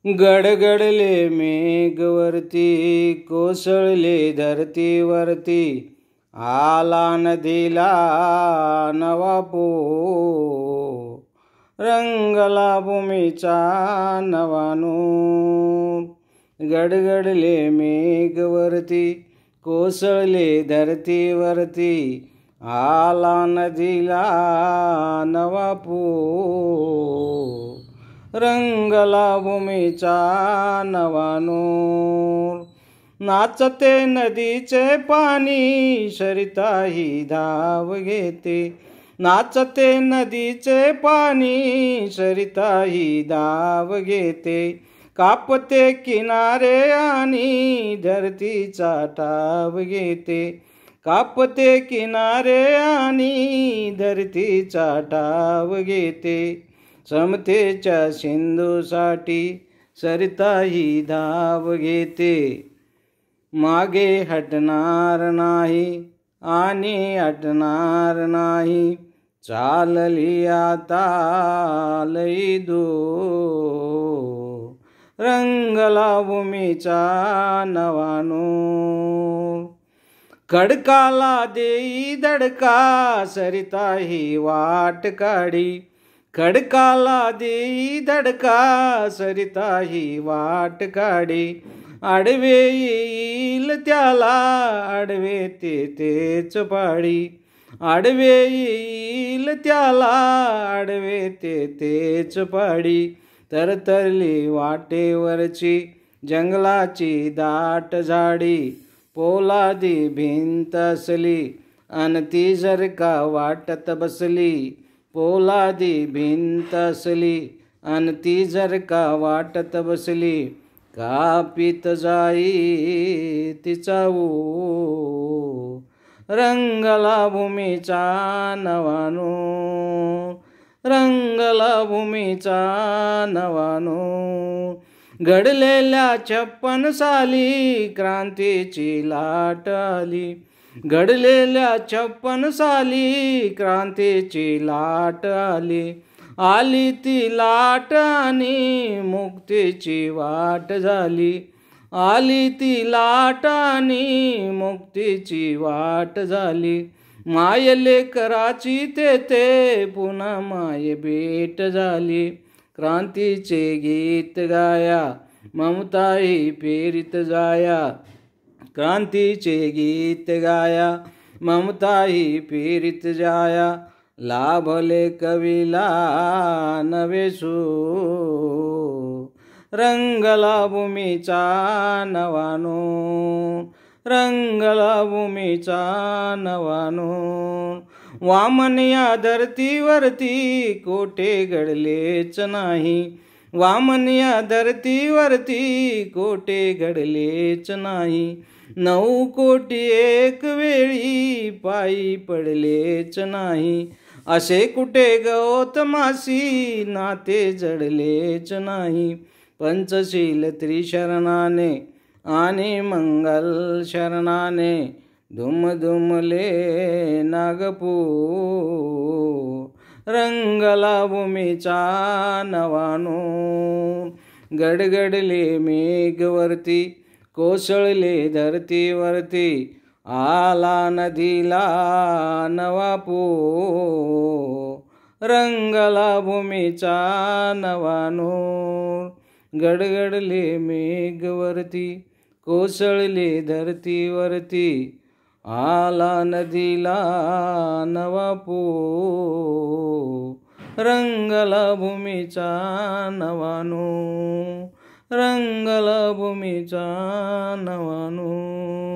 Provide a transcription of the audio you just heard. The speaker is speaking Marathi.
गडगडले मेघवरती, कोसळले धरतीवरती, आला नदीला नवा पूर, रंगला भूमीचा नवा नूर. गडगडले मेघवरती, कोसळले धरतीवरती, आला नदीला नवा पूर, रंगला भूमीचा नवा नूर. नाचते नदीचे पाणी, सरिताही धाव घेते. नाचते नदीचे पाणी, सरिताही धाव घेते. कापते किनारे आणि धरतीचा ठाव घेते. कापते किनारे आणि धरतीचा ठाव घेते. समतेच्या सिंधूसाठी सरिताही धाव घेते. मागे हटणार नाही आणि हटणार नाही, चालली आता लई दूर, रंगला भूमीचा नवा नूर. खडकाला देई दडका, सरिताही वाट काढी. खडकाला देई दडका, सरिताही वाट काढी. आडवे येईल त्याला, आडवे तेच पाडी. आडवे येईल त्याला, आडवे तेच पाडी. तरतरली वाटेवरची जंगलाची दाट झाडी, पोलादी भिंत असली अन ती जर का वाटत बसली. पोलादी भिंत असली अन ती जर का वाटत बसली, कापीत जाई तिचा ऊर, रंगला भूमीचा नवा नूर, रंगला भूमीचा नवा नूर. घडलेल्या 56 साली क्रांतीची लाट आली. घडलेल्या 56 साली क्रांतीची लाट आली. आली ती लाट आणि मुक्तीची वाट झाली. आली ती लाट आणि मुक्तीची वाट झाली. माय लेकराची तेथे पुन्हा माय भेट झाली. क्रांतीचे गीत गाया, ममताही फेरीत जाया. क्रांतीचे गीत गाया, ममताही फेरीत जाया. लाभले कवीला नवे सूर, रंगला भूमीचा नवा नूर, रंगला भूमीचा नवा नूर. वामन या धरतीवरती कोठे घडलेच नाही. वामन या धरतीवरती कोठे घडलेच नाही. 9 कोटी एक वेळी पायी पडलेच नाही. असे कुठे गौतमासी नाते जडलेच नाही. पंचशील त्रिशरणाने आणि मंगल शरणाने धुमधुमले नागपूर, रंगला भूमीचा नवा नूर. गडगडले मेघवरती, कोसळले धरतीवरती, आला नदीला नवा पूर, रंगला भूमीचा नवा नूर. गडगडले मेघवरती, कोसळले धरतीवरती, आला नदीला नवा पूर, रंगला भूमीचा नवा नूर, रंगला भूमीचा नवा नूर.